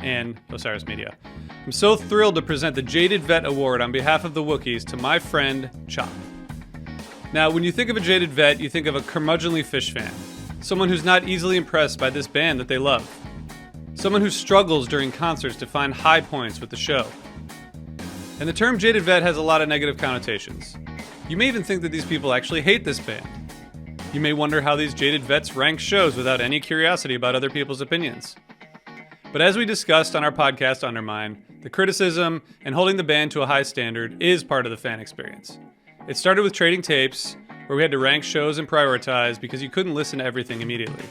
and Osiris Media. I'm so thrilled to present the Jaded Vet Award on behalf of the Wookiees to my friend, Chop. Now, when you think of a Jaded Vet, you think of a curmudgeonly fish fan. Someone who's not easily impressed by this band that they love. Someone who struggles during concerts to find high points with the show. And the term Jaded Vet has a lot of negative connotations. You may even think that these people actually hate this band. You may wonder how these Jaded Vets rank shows without any curiosity about other people's opinions. But as we discussed on our podcast Undermine, the criticism and holding the band to a high standard is part of the fan experience. It started with trading tapes, where we had to rank shows and prioritize because you couldn't listen to everything immediately.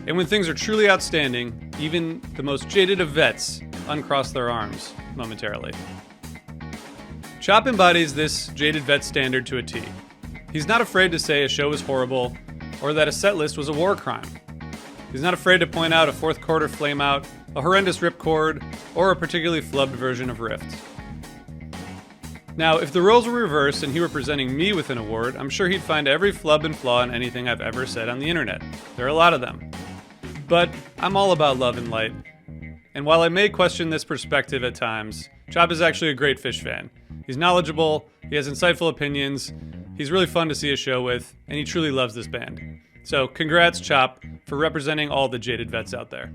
And when things are truly outstanding, even the most jaded of vets uncross their arms momentarily. Chop embodies this Jaded Vet standard to a T. He's not afraid to say a show is horrible or that a set list was a war crime. He's not afraid to point out a fourth quarter flameout, a horrendous ripcord, or a particularly flubbed version of Rift. Now, if the roles were reversed and he were presenting me with an award, I'm sure he'd find every flub and flaw in anything I've ever said on the internet. There are a lot of them. But I'm all about love and light. And while I may question this perspective at times, Chop is actually a great fish fan. He's knowledgeable, he has insightful opinions, he's really fun to see a show with, and he truly loves this band. So congrats, Chop, for representing all the Jaded Vets out there.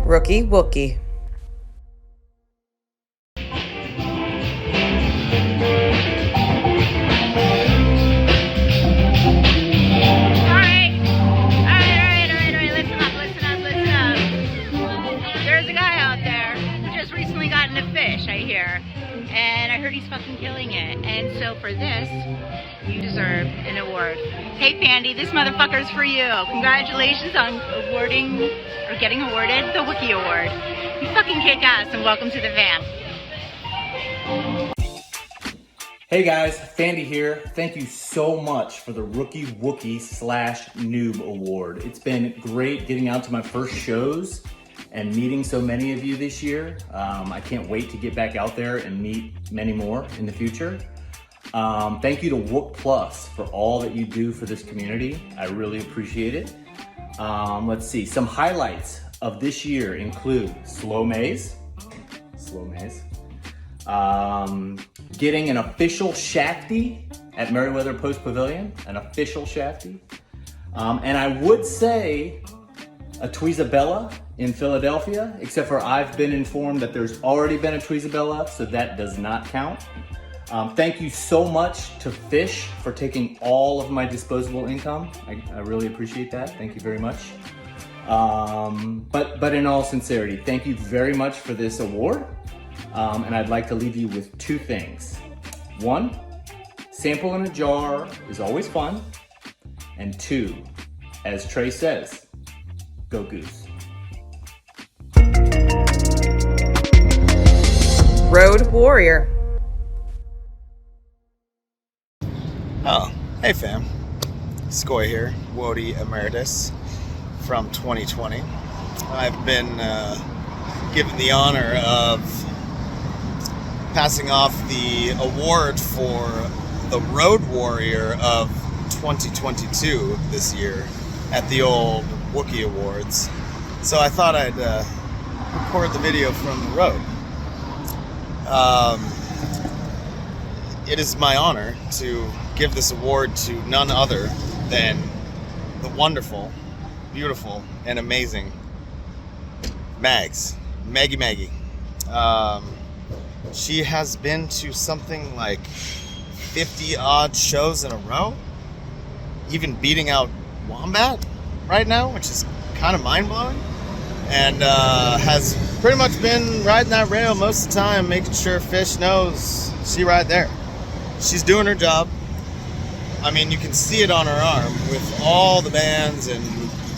Rookie Wookie. And I heard he's fucking killing it. And so for this, you deserve an award. Hey Fandy, this motherfucker's for you. Congratulations on getting awarded the Wookie Award. You fucking kick ass and welcome to the van. Hey guys, Fandy here. Thank you so much for the Rookie Wookie / Noob Award. It's been great getting out to my first shows and meeting so many of you this year. I can't wait to get back out there and meet many more in the future. Thank you to Wook Plus for all that you do for this community. I really appreciate it. Let's see, some highlights of this year include Slow Maze, getting an official Shafty at Meriwether Post Pavilion, an official Shafty. And I would say a Tweezabella in Philadelphia, except for I've been informed that there's already been a Tweezabella, so that does not count. Thank you so much to Fish for taking all of my disposable income. I really appreciate that. Thank you very much. But in all sincerity, thank you very much for this award. And I'd like to leave you with two things. One, sample in a jar is always fun. And two, as Trey says, go Goose. Road Warrior. Oh, hey fam. Skoy here, Woody Emeritus from 2020. I've been given the honor of passing off the award for the Road Warrior of 2022 this year at the old Wookie Awards. So I thought I'd record the video from the road. It is my honor to give this award to none other than the wonderful, beautiful, and amazing Maggie. She has been to something like 50 odd shows in a row, even beating out Wombat right now, which is kind of mind-blowing, and has pretty much been riding that rail most of the time, making sure Fish knows she right there. She's doing her job. I mean, you can see it on her arm with all the bands and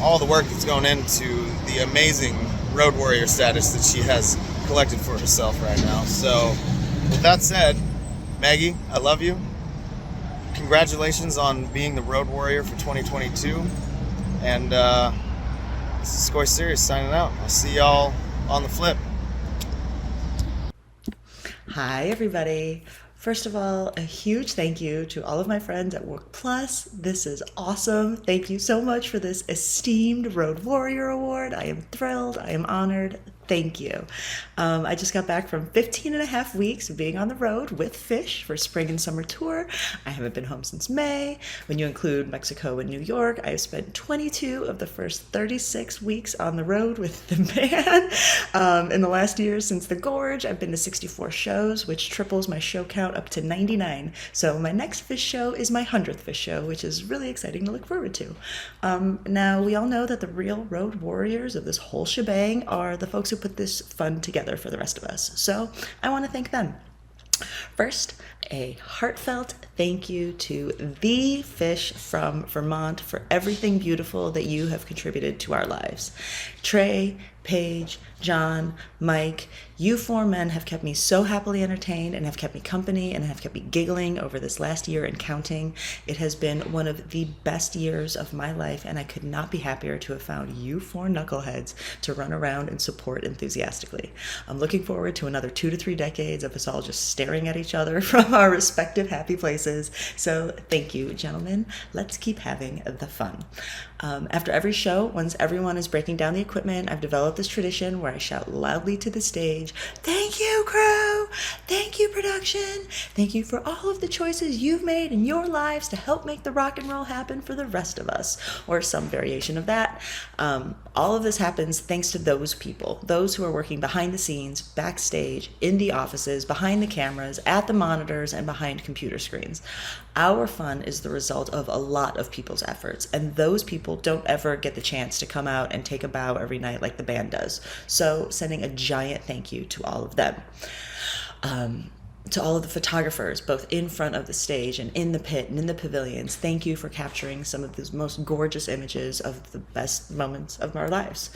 all the work that's going into the amazing Road Warrior status that she has collected for herself right now. So, with that said, Maggie, I love you. Congratulations on being the Road Warrior for 2022. And this is Skoy Serious signing out. I'll see y'all on the flip. Hi everybody. First of all, a huge thank you to all of my friends at Wook Plus. This is awesome. Thank you so much for this esteemed Road Warrior Award. I am thrilled. I am honored. Thank you. I just got back from 15 and a half weeks of being on the road with Fish for spring and summer tour. I haven't been home since May. When you include Mexico and New York, I have spent 22 of the first 36 weeks on the road with the band. In the last year since the Gorge, I've been to 64 shows, which triples my show count up to 99. So my next Fish show is my 100th Fish show, which is really exciting to look forward to. Now, we all know that the real road warriors of this whole shebang are the folks who put this fun together for the rest of us. So I want to thank them. First, a heartfelt thank you to the Fish from Vermont for everything beautiful that you have contributed to our lives. Trey, Paige, John, Mike, you four men have kept me so happily entertained and have kept me company and have kept me giggling over this last year and counting. It has been one of the best years of my life, and I could not be happier to have found you four knuckleheads to run around and support enthusiastically. I'm looking forward to another 2 to 3 decades of us all just staring at each other from our respective happy places. So thank you, gentlemen. Let's keep having the fun. After every show, once everyone is breaking down the equipment, I've developed this tradition where I shout loudly to the stage, "Thank you, crew! Thank you, production! Thank you for all of the choices you've made in your lives to help make the rock and roll happen for the rest of us," or some variation of that. All of this happens thanks to those people, those who are working behind the scenes, backstage, in the offices, behind the cameras, at the monitors, and behind computer screens. Our fun is the result of a lot of people's efforts, and those people don't ever get the chance to come out and take a bow every night like the band does. So sending a giant thank you to all of them. To all of the photographers, both in front of the stage and in the pit and in the pavilions, thank you for capturing some of the most gorgeous images of the best moments of our lives.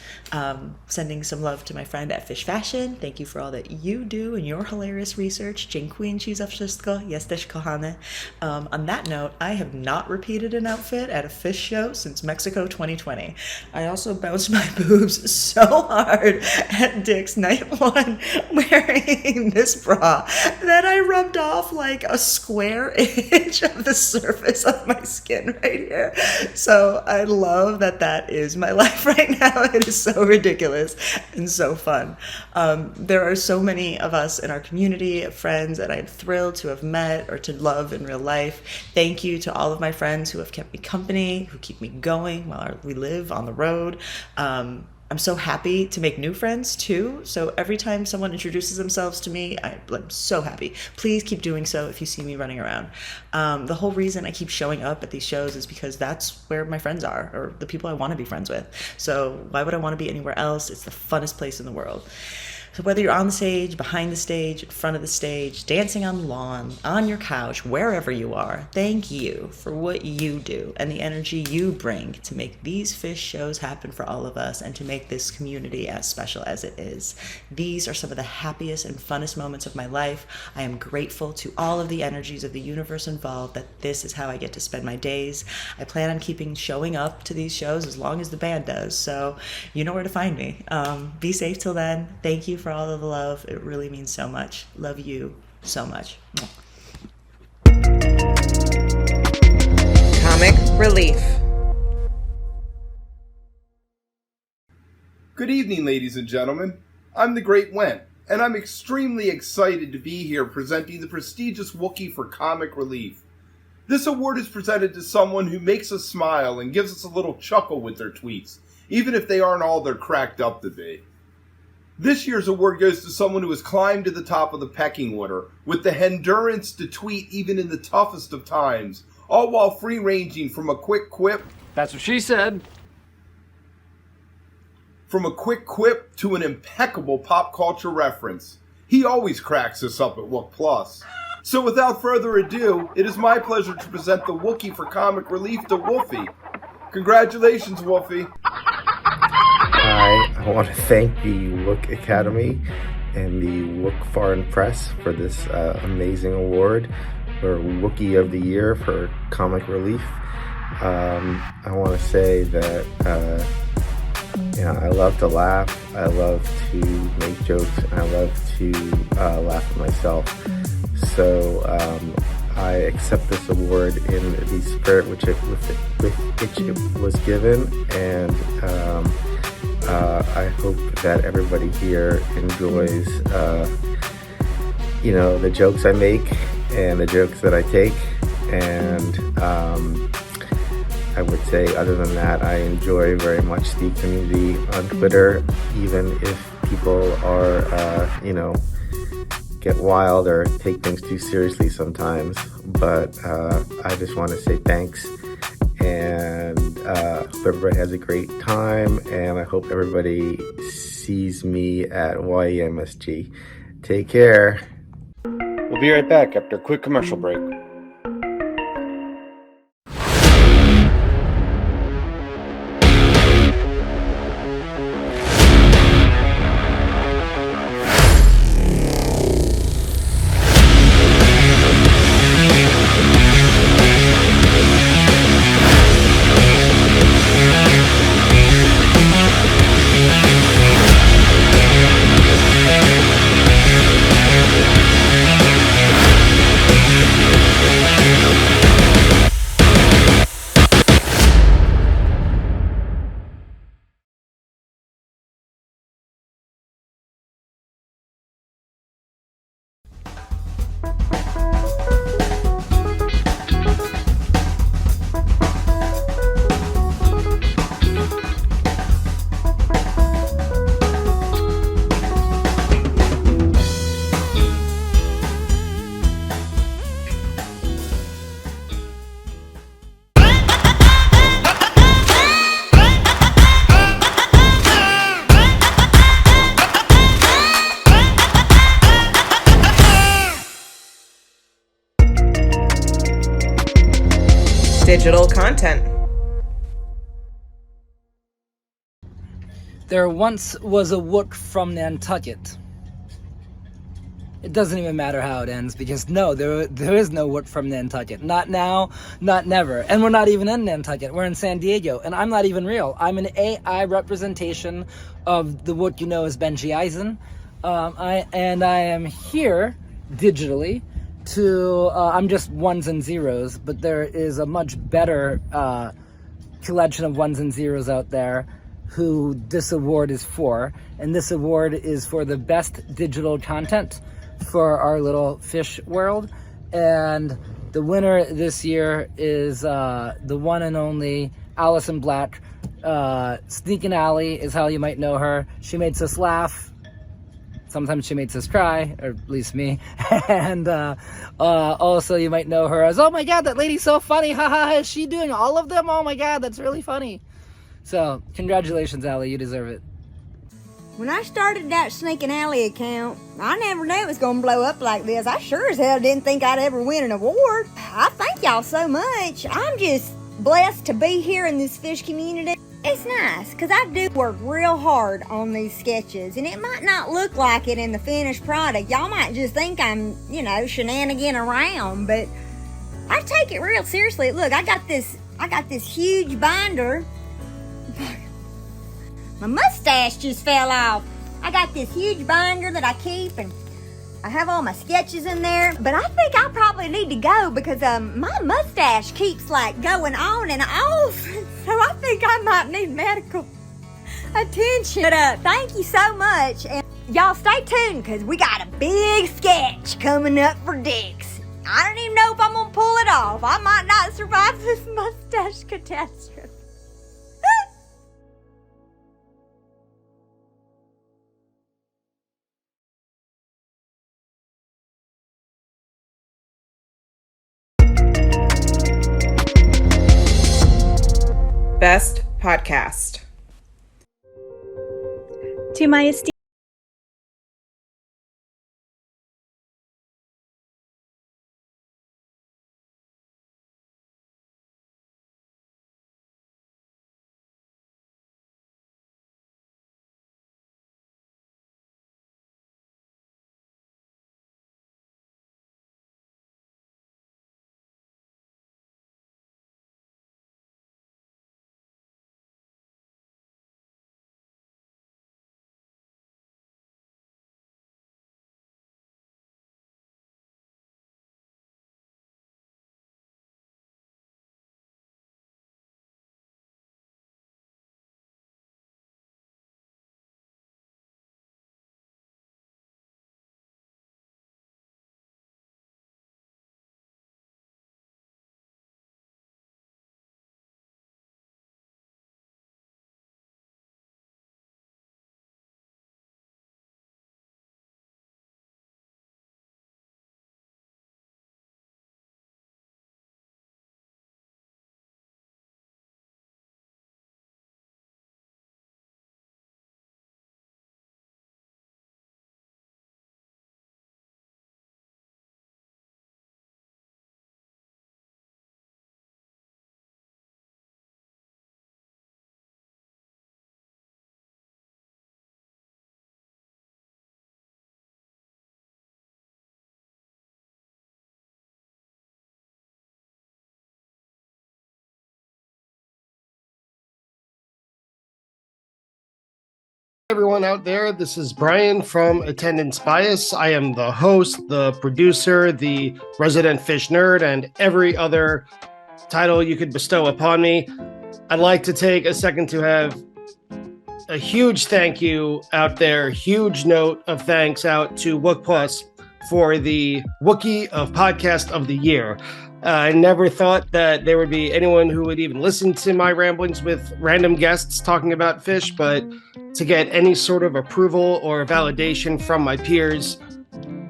Sending some love to my friend at Fish Fashion. Thank you for all that you do and your hilarious research. Dziękuję za wszystko. Jesteś kochany. On that note, I have not repeated an outfit at a Fish show since Mexico 2020. I also bounced my boobs so hard at Dick's night 1 wearing this bra that I rubbed off like a square inch of the surface of my skin right here. So I love that that is my life right now. It is so ridiculous and so fun. There are so many of us in our community of friends that I'm thrilled to have met or to love in real life. Thank you to all of my friends who have kept me company, who keep me going while we live on the road. I'm so happy to make new friends too. So every time someone introduces themselves to me, I'm so happy. Please keep doing so if you see me running around. The whole reason I keep showing up at these shows is because that's where my friends are, or the people I want to be friends with. So why would I want to be anywhere else? It's the funnest place in the world. So whether you're on the stage, behind the stage, in front of the stage, dancing on the lawn, on your couch, wherever you are, thank you for what you do and the energy you bring to make these Fish shows happen for all of us and to make this community as special as it is. These are some of the happiest and funnest moments of my life. I am grateful to all of the energies of the universe involved that this is how I get to spend my days. I plan on keeping showing up to these shows as long as the band does, so you know where to find me. Be safe till then. Thank you for all of the love. It really means so much. Love you so much. Comic relief. Good evening, ladies and gentlemen. I'm the Great Went, and I'm extremely excited to be here presenting the prestigious Wookie for Comic Relief. This award is presented to someone who makes us smile and gives us a little chuckle with their tweets, even if they aren't all they're cracked up to be. This year's award goes to someone who has climbed to the top of the pecking order with the endurance to tweet even in the toughest of times, all while free-ranging from a quick quip. That's what she said. From a quick quip to an impeccable pop culture reference. He always cracks us up at Wook Plus. So without further ado, it is my pleasure to present the Wookie for Comic Relief to Wolfie. Congratulations, Wolfie. I want to thank the Wook Academy and the Wook Foreign Press for this amazing award for Wookie of the Year for Comic Relief. I want to say that I love to laugh, I love to make jokes, and I love to laugh at myself. so I accept this award in the spirit with which it was given, and I hope that everybody here enjoys, the jokes I make and the jokes that I take, and I would say, other than that, I enjoy very much the community on Twitter, even if people are, get wild or take things too seriously sometimes. But I just want to say thanks, and hope everybody has a great time, and I hope everybody sees me at YEMSG. Take care. We'll be right back after a quick commercial break. Digital content. There once was a Wook from Nantucket. It doesn't even matter how it ends, because no, there is no Wook from Nantucket. Not now, not never. And we're not even in Nantucket. We're in San Diego, and I'm not even real. I'm an AI representation of the Wook you know as Benji Eisen. I am here digitally to, I'm just ones and zeros, but there is a much better collection of ones and zeros out there who this award is for. And this award is for the best digital content for our little fish world. And the winner this year is the one and only Allison Black. Sneakin' Alley is how you might know her. She makes us laugh. Sometimes she makes us cry, or at least me. And also you might know her as, oh my god, that lady's so funny, haha, is she doing all of them? Oh my god, that's really funny. So, congratulations, Allie, you deserve it. When I started that Sneakin' Alley account, I never knew it was going to blow up like this. I sure as hell didn't think I'd ever win an award. I thank y'all so much. I'm just blessed to be here in this fish community. It's nice, because I do work real hard on these sketches, and it might not look like it in the finished product. Y'all might just think I'm, shenanigan around, but I take it real seriously. Look, I got this huge binder. My mustache just fell off. I got this huge binder that I keep, and I have all my sketches in there, but I think I probably need to go because my mustache keeps going on and off, so I think I might need medical attention. But thank you so much, and y'all stay tuned because we got a big sketch coming up for Dix. I don't even know if I'm gonna pull it off. I might not survive this mustache catastrophe. Best podcast. To my esteemed Everyone out there, this is Brian from Attendance Bias. I am the host, the producer, the resident fish nerd, and every other title you could bestow upon me. I'd like to take a second to have a huge thank you out there, huge note of thanks out to Wook Plus for the Wookie of Podcast of the Year. I never thought that there would be anyone who would even listen to my ramblings with random guests talking about fish, but to get any sort of approval or validation from my peers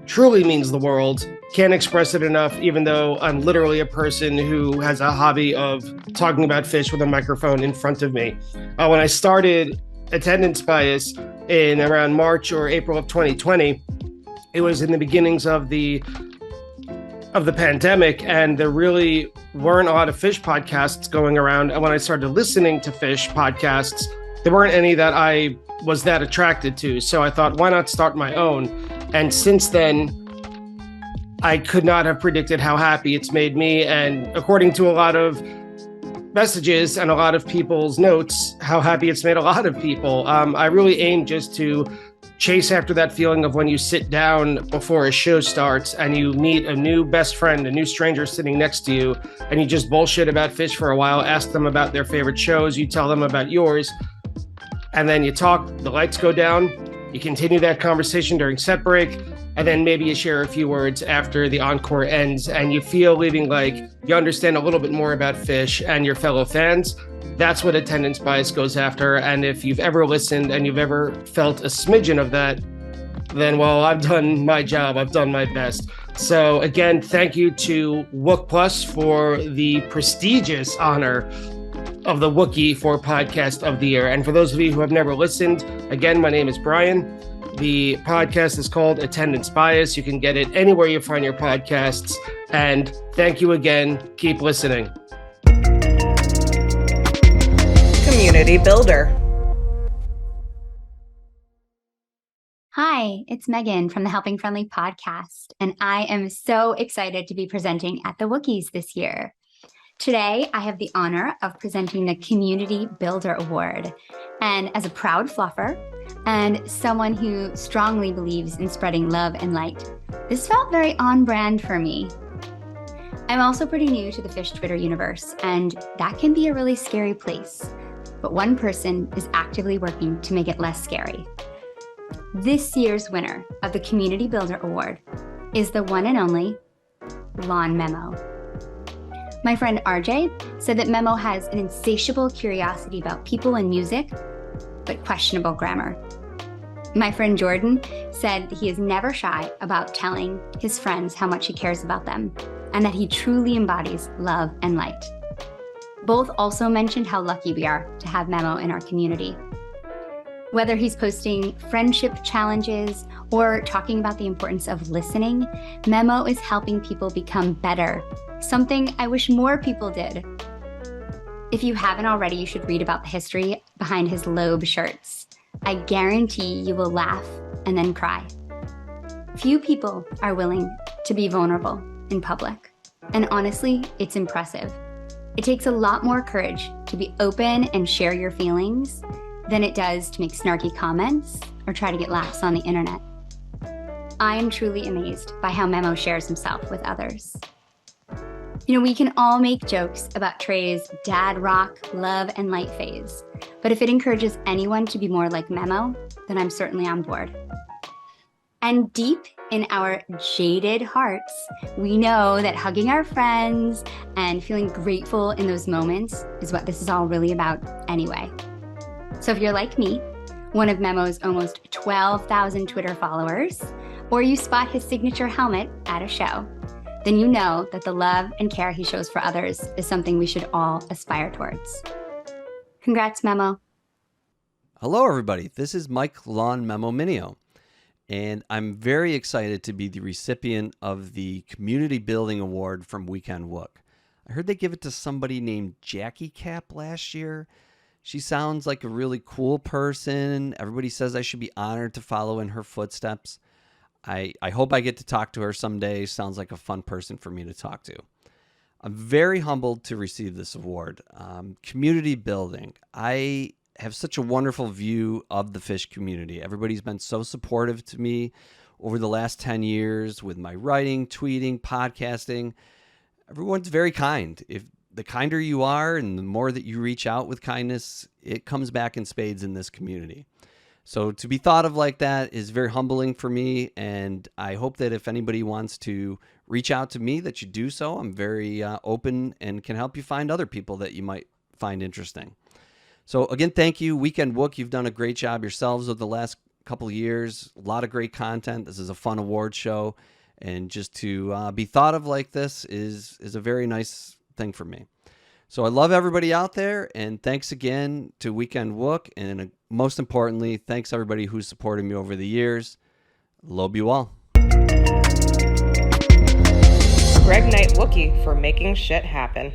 truly means the world. Can't express it enough, even though I'm literally a person who has a hobby of talking about fish with a microphone in front of me. When I started Attendance Bias in around March or April of 2020, it was in the beginnings of the pandemic, and there really weren't a lot of fish podcasts going around. And when I started listening to fish podcasts, there weren't any that I was that attracted to. So I thought, why not start my own? And since then, I could not have predicted how happy it's made me. And according to a lot of messages and a lot of people's notes, how happy it's made a lot of people. I really aim just to chase after that feeling of when you sit down before a show starts and you meet a new best friend, a new stranger sitting next to you, and you just bullshit about fish for a while, ask them about their favorite shows, you tell them about yours, and then you talk, the lights go down, you continue that conversation during set break, and then maybe you share a few words after the encore ends, and you feel leaving like you understand a little bit more about fish and your fellow fans. That's what Attendance Bias goes after. And if you've ever listened and you've ever felt a smidgen of that, then, well, I've done my job. I've done my best. So again, thank you to Wook Plus for the prestigious honor of the Wookie for Podcast of the Year. And for those of you who have never listened, again, my name is Brian. The podcast is called Attendance Bias. You can get it anywhere you find your podcasts. And thank you again. Keep listening. Community builder. Hi, it's Megan from the Helping Friendly podcast, and I am so excited to be presenting at the Wookies this year. Today, I have the honor of presenting the Community Builder Award. And as a proud fluffer and someone who strongly believes in spreading love and light, this felt very on brand for me. I'm also pretty new to the fish Twitter universe, and that can be a really scary place. But one person is actively working to make it less scary. This year's winner of the Community Builder Award is the one and only Lawn Memo. My friend RJ said that Memo has an insatiable curiosity about people and music, but questionable grammar. My friend Jordan said that he is never shy about telling his friends how much he cares about them, and that he truly embodies love and light. Both also mentioned how lucky we are to have Memo in our community. Whether he's posting friendship challenges or talking about the importance of listening, Memo is helping people become better, something I wish more people did. If you haven't already, you should read about the history behind his Loeb shirts. I guarantee you will laugh and then cry. Few people are willing to be vulnerable in public, and honestly, it's impressive. It takes a lot more courage to be open and share your feelings than it does to make snarky comments or try to get laughs on the internet. I am truly amazed by how Memo shares himself with others. You know, we can all make jokes about Trey's dad rock, love, and light phase, but if it encourages anyone to be more like Memo, then I'm certainly on board. And deep in our jaded hearts, we know that hugging our friends and feeling grateful in those moments is what this is all really about anyway. So if you're like me, one of Memo's almost 12,000 Twitter followers, or you spot his signature helmet at a show, then you know that the love and care he shows for others is something we should all aspire towards. Congrats, Memo. Hello, everybody. This is Mike Lawn Memo Minio, and I'm very excited to be the recipient of the Community Building Award from Weekend Wook. I heard they give it to somebody named Jackie Cap last year. She sounds like a really cool person. Everybody says I should be honored to follow in her footsteps. I hope I get to talk to her someday. Sounds like a fun person for me to talk to. I'm very humbled to receive this award. Community building. I have such a wonderful view of the fish community. Everybody's been so supportive to me over the last 10 years with my writing, tweeting, podcasting. Everyone's very kind. If the kinder you are and the more that you reach out with kindness, it comes back in spades in this community. So to be thought of like that is very humbling for me, and I hope that if anybody wants to reach out to me, that you do so. I'm very open and can help you find other people that you might find interesting. So again, thank you, Weekend Wook. You've done a great job yourselves over the last couple of years. A lot of great content. This is a fun award show, and just to be thought of like this is a very nice thing for me. So I love everybody out there, and thanks again to Weekend Wook, and most importantly, thanks everybody who's supported me over the years. Love you all. Greg Knight Wookie for making shit happen.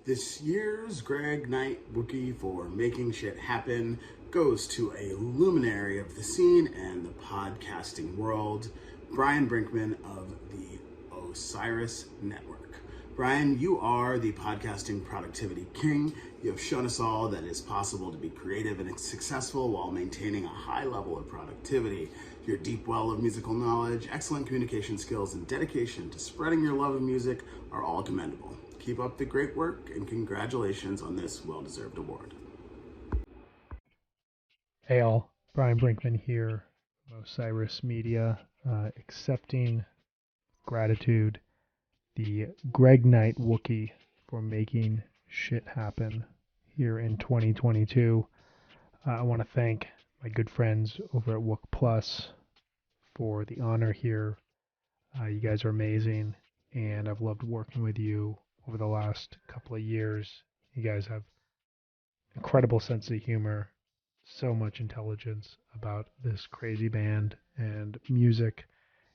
This year's Greg Knight Wookie for making shit happen goes to a luminary of the scene and the podcasting world, Brian Brinkman of the Osiris Network. Brian, you are the podcasting productivity king. You have shown us all that it is possible to be creative and successful while maintaining a high level of productivity. Your deep well of musical knowledge, excellent communication skills, and dedication to spreading your love of music are all commendable. Keep up the great work, and congratulations on this well-deserved award. Hey all, Brian Brinkman here, Osiris Media, accepting gratitude the Greg Knight Wookie for making shit happen here in 2022. I want to thank my good friends over at Wook Plus for the honor here. You guys are amazing, and I've loved working with you over the last couple of years. You guys have incredible sense of humor, so much intelligence about this crazy band and music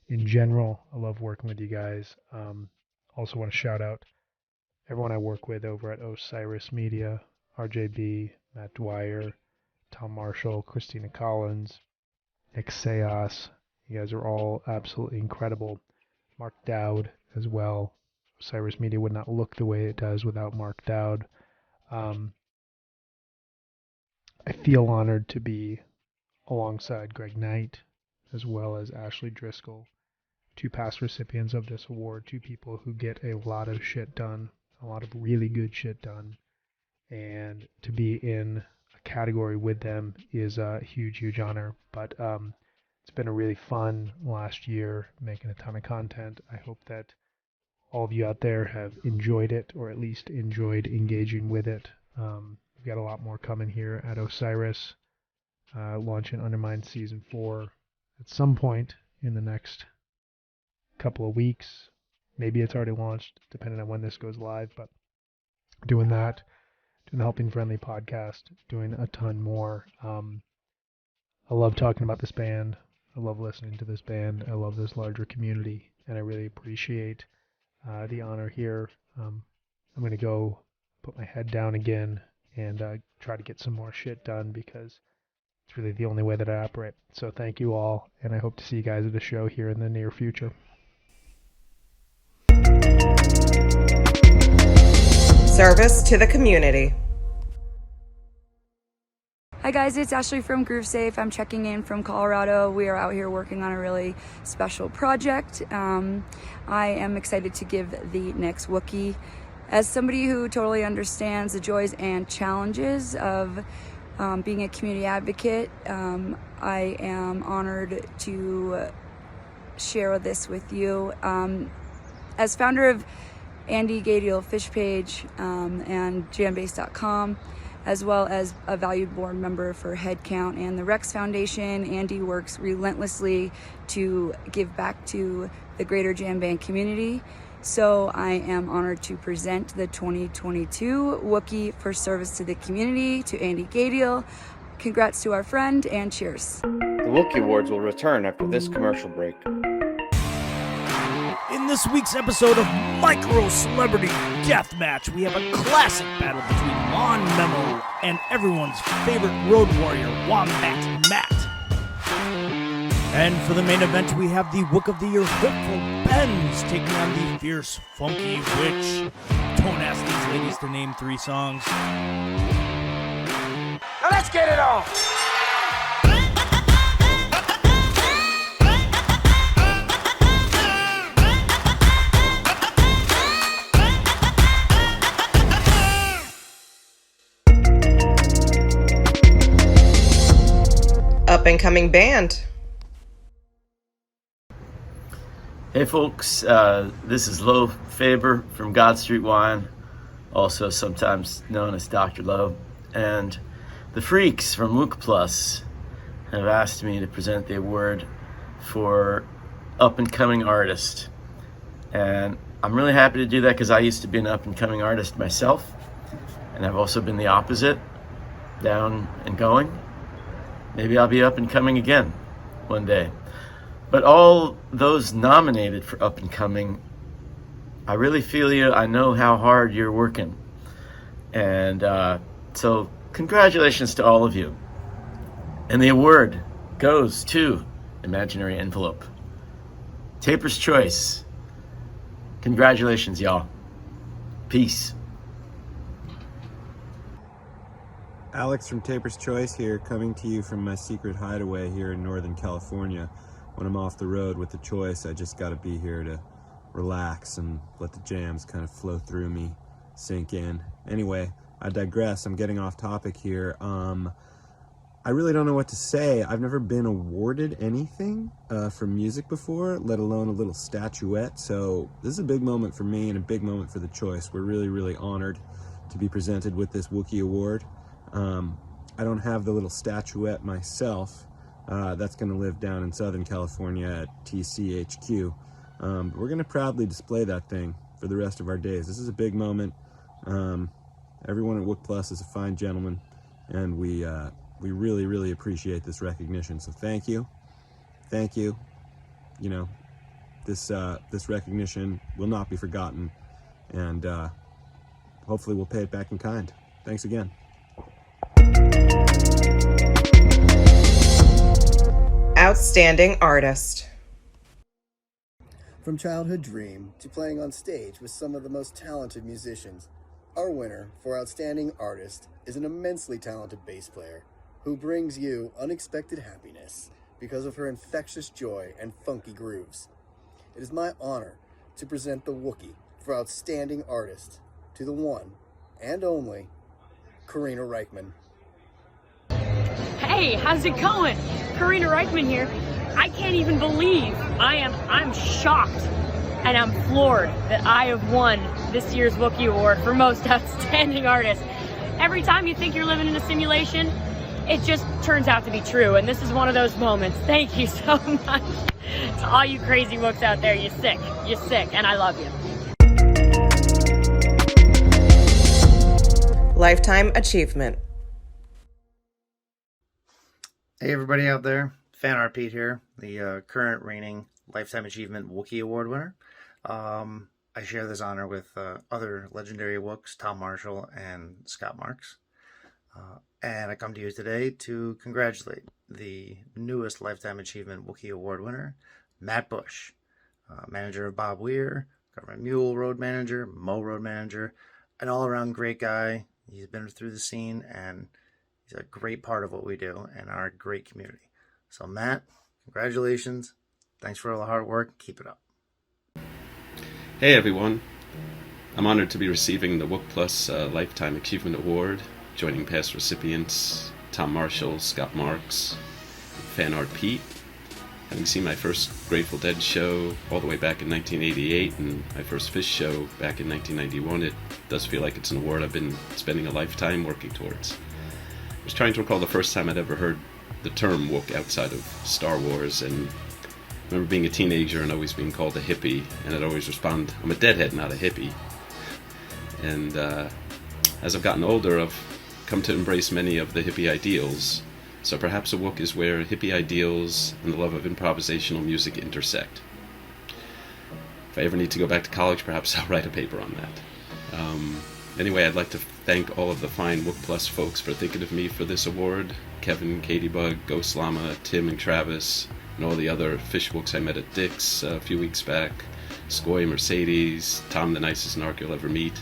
in general. I love working with you guys. Also want to shout out everyone I work with over at Osiris Media, RJB, Matt Dwyer, Tom Marshall, Christina Collins, Nick Sayas. You guys are all absolutely incredible. Mark Dowd as well. Osiris Media would not look the way it does without Mark Dowd. I feel honored to be alongside Greg Knight as well as Ashley Driscoll, two past recipients of this award, two people who get a lot of shit done, a lot of really good shit done, and to be in a category with them is a huge, huge honor. But it's been a really fun last year making a ton of content. I hope that all of you out there have enjoyed it, or at least enjoyed engaging with it. We've got a lot more coming here at Osiris, launching Undermine Season 4 at some point in the next couple of weeks. Maybe it's already launched, depending on when this goes live, but doing that, doing the Helping Friendly podcast, doing a ton more. I love talking about this band. I love listening to this band. I love this larger community, and I really appreciate the honor here. I'm going to go put my head down again and try to get some more shit done, because it's really the only way that I operate. So thank you all, and I hope to see you guys at the show here in the near future. Service to the community. Hi guys, it's Ashley from Groove Safe. I'm checking in from Colorado. We are out here working on a really special project. I am excited to give the next Wookie. As somebody who totally understands the joys and challenges of being a community advocate, I am honored to share this with you. As founder of Andy Gadiel Fish Page and jambase.com, as well as a valued board member for Headcount and the Rex Foundation, Andy works relentlessly to give back to the greater jam band community. So I am honored to present the 2022 Wookie for service to the community to Andy Gadiel. Congrats to our friend, and cheers. The Wookie Awards will return after this commercial break. In this week's episode of Micro Celebrity Deathmatch, we have a classic battle between Lon Memo and everyone's favorite road warrior, Wombat Matt. And for the main event, we have the Wook of the Year hopeful Benz taking on the fierce, funky witch. Don't ask these ladies to name 3 songs. Let's get it on! Up and coming band. Hey folks, this is Lo Faber from God Street Wine, also sometimes known as Dr. Lowe, and the Freaks from Wook Plus have asked me to present the award for up and coming artist. And I'm really happy to do that because I used to be an up and coming artist myself, and I've also been the opposite, down and going. Maybe I'll be up and coming again one day. But all those nominated for up and coming, I really feel you. I know how hard you're working. And so congratulations to all of you. And the award goes to Imaginary Envelope. Taper's Choice. Congratulations, y'all. Peace. Alex from Taper's Choice here, coming to you from my secret hideaway here in Northern California. When I'm off the road with the choice, I just gotta be here to relax and let the jams kind of flow through me, sink in. Anyway, I digress. I'm getting off topic here. I really don't know what to say. I've never been awarded anything for music before, let alone a little statuette. So this is a big moment for me and a big moment for the choice. We're really, really honored to be presented with this Wookie Award. I don't have the little statuette myself. That's going to live down in Southern California at TCHQ. But we're going to proudly display that thing for the rest of our days. This is a big moment. Everyone at Wook Plus is a fine gentleman, and we really, really appreciate this recognition. So thank you. Thank you. You know, this recognition will not be forgotten, and hopefully we'll pay it back in kind. Thanks again. Outstanding artist. From childhood dream to playing on stage with some of the most talented musicians, our winner for Outstanding Artist is an immensely talented bass player who brings you unexpected happiness because of her infectious joy and funky grooves. It is my honor to present the Wookie for Outstanding Artist to the one and only Karina Reichman. Hey, how's it going? Karina Reichman here. I can't even believe I'm shocked and I'm floored that I have won this year's Wookie Award for Most Outstanding Artist. Every time you think you're living in a simulation, it just turns out to be true, and this is one of those moments. Thank you so much to all you crazy Wooks out there. You're sick, and I love you. Lifetime Achievement. Hey everybody out there, Fan Art Pete here, the current reigning Lifetime Achievement Wookie Award winner. I share this honor with other legendary Wooks, Tom Marshall and Scott Marks. And I come to you today to congratulate the newest Lifetime Achievement Wookie Award winner, Matt Bush, manager of Bob Weir, Government Mule Road Manager, Mo Road Manager, an all-around great guy. He's been through the scene, and he's a great part of what we do and our great community. So Matt, congratulations. Thanks for all the hard work. Keep it up. Hey everyone. I'm honored to be receiving the Wook Plus Lifetime Achievement Award, joining past recipients Tom Marshall, Scott Marks, Fan Art Pete. Having seen my first Grateful Dead show all the way back in 1988 and my first Fish show back in 1991, it does feel like it's an award I've been spending a lifetime working towards. I was trying to recall the first time I'd ever heard the term Wook outside of Star Wars, and I remember being a teenager and always being called a hippie, and I'd always respond, I'm a deadhead, not a hippie. And as I've gotten older, I've come to embrace many of the hippie ideals, so perhaps a Wook is where hippie ideals and the love of improvisational music intersect. If I ever need to go back to college, perhaps I'll write a paper on that. Anyway, I'd like to thank all of the fine Wook Plus folks for thinking of me for this award. Kevin, Katybug, Ghost Llama, Tim and Travis, and all the other Fish Wooks I met at Dick's a few weeks back. Skoy, Mercedes, Tom the nicest narc you'll ever meet,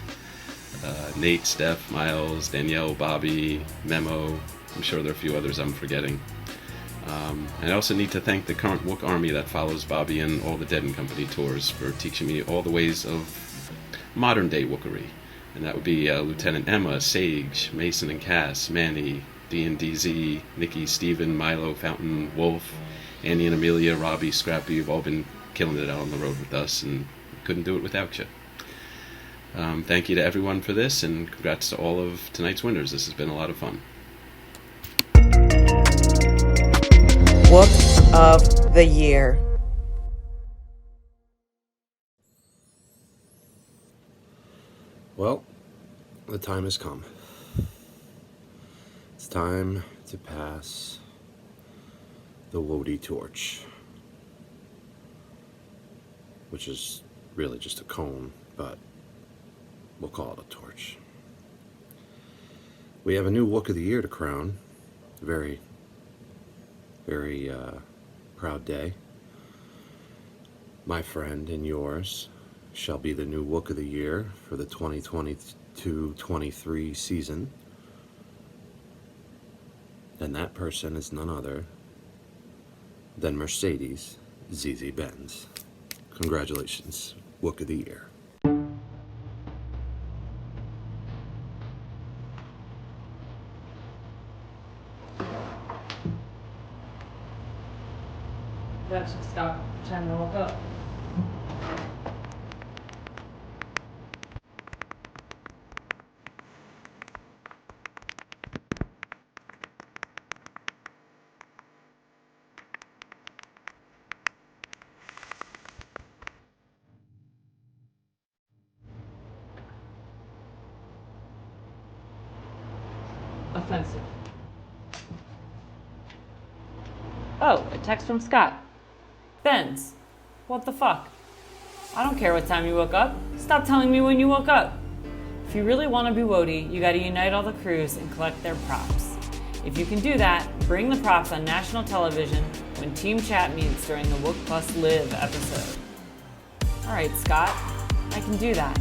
Nate, Steph, Miles, Danielle, Bobby, Memo, I'm sure there are a few others I'm forgetting. And I also need to thank the current Wook Army that follows Bobby and all the Dead and Company tours for teaching me all the ways of modern-day Wookery. And that would be Lieutenant Emma, Sage, Mason and Cass, Manny, D and DZ, Nikki, Steven, Milo, Fountain, Wolf, Annie and Amelia, Robbie, Scrappy. You've all been killing it out on the road with us, and couldn't do it without you. Thank you to everyone for this, and congrats to all of tonight's winners. This has been a lot of fun. Wook of the Year. Well, the time has come. It's time to pass the Wody torch, which is really just a cone, but we'll call it a torch. We have a new Wook of the Year to crown. Very proud day. My friend and yours shall be the new Wook of the Year for the 2022-23 season. And that person is none other than Mercedes ZZ Benz. Congratulations, Wook of the Year. That should stop trying to look up. Offensive. Oh, a text from Scott. Benz, what the fuck? I don't care what time you woke up. Stop telling me when you woke up. If you really want to be Wody, you gotta unite all the crews and collect their props. If you can do that, bring the props on national television when Team Chat meets during the Wook Plus Live episode. Alright, Scott, I can do that.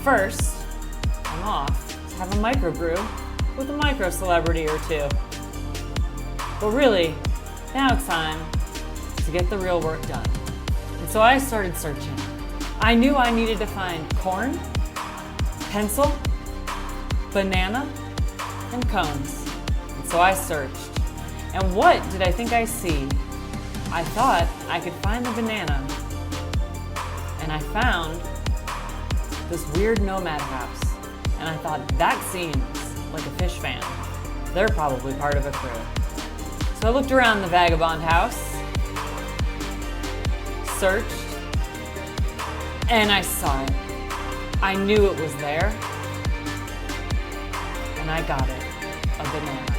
First, I'm off to have a microbrew with a micro celebrity or two. But really, now it's time to get the real work done. And so I started searching. I knew I needed to find corn, pencil, banana, and cones. And so I searched. And what did I think I see? I thought I could find the banana. And I found this weird nomad house. And I thought, that seems like a fish fan. They're probably part of a crew. So I looked around the vagabond house, searched, and I saw it. I knew it was there, and I got it, a banana.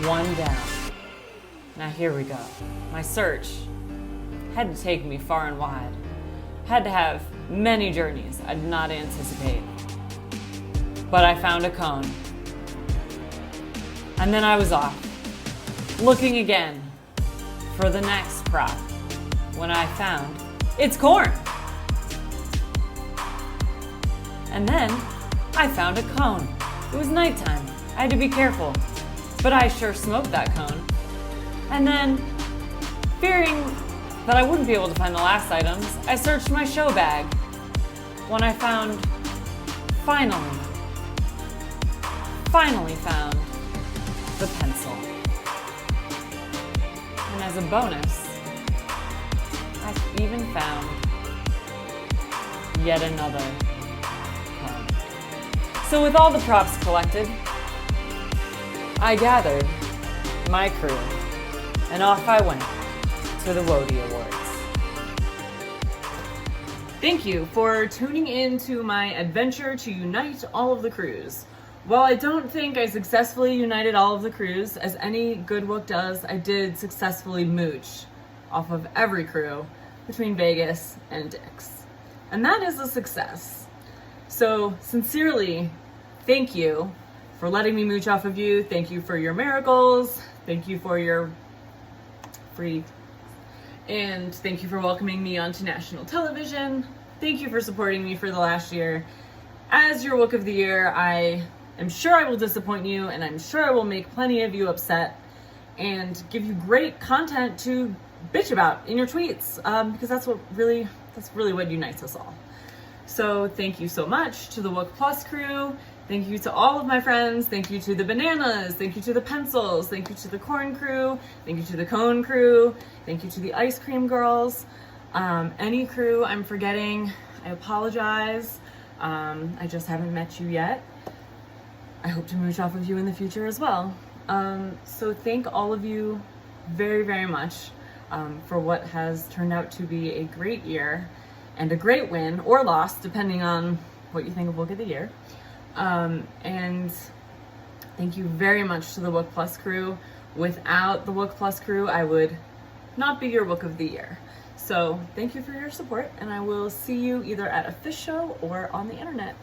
One down. Now here we go. My search had to take me far and wide. Had to have many journeys I did not anticipate. But I found a cone. And then I was off, looking again for the next prop, when I found it's corn. And then I found a cone. It was nighttime. I had to be careful, but I sure smoked that cone. And then, fearing that I wouldn't be able to find the last items, I searched my show bag when I finally found the pencil. And as a bonus, I've even found yet another cone. So with all the props collected, I gathered my crew and off I went to the Wody Awards. Thank you for tuning in to my adventure to unite all of the crews. While I don't think I successfully united all of the crews, as any good Wook does, I did successfully mooch off of every crew between Vegas and Dix. And that is a success. So sincerely, thank you for letting me mooch off of you. Thank you for your miracles. Thank you for your free. And thank you for welcoming me onto national television. Thank you for supporting me for the last year. As your Wook of the Year, I I'm sure I will disappoint you, and I'm sure I will make plenty of you upset and give you great content to bitch about in your tweets, because that's really what unites us all. So thank you so much to the Wook Plus crew. Thank you to all of my friends. Thank you to the bananas. Thank you to the pencils. Thank you to the corn crew. Thank you to the cone crew. Thank you to the ice cream girls. Any crew I'm forgetting, I apologize. I just haven't met you yet. I hope to mooch off of you in the future as well. So thank all of you very, very much for what has turned out to be a great year and a great win or loss, depending on what you think of Wook of the Year. And thank you very much to the Wook Plus crew. Without the Wook Plus crew, I would not be your Wook of the Year. So thank you for your support, and I will see you either at a fish show or on the internet.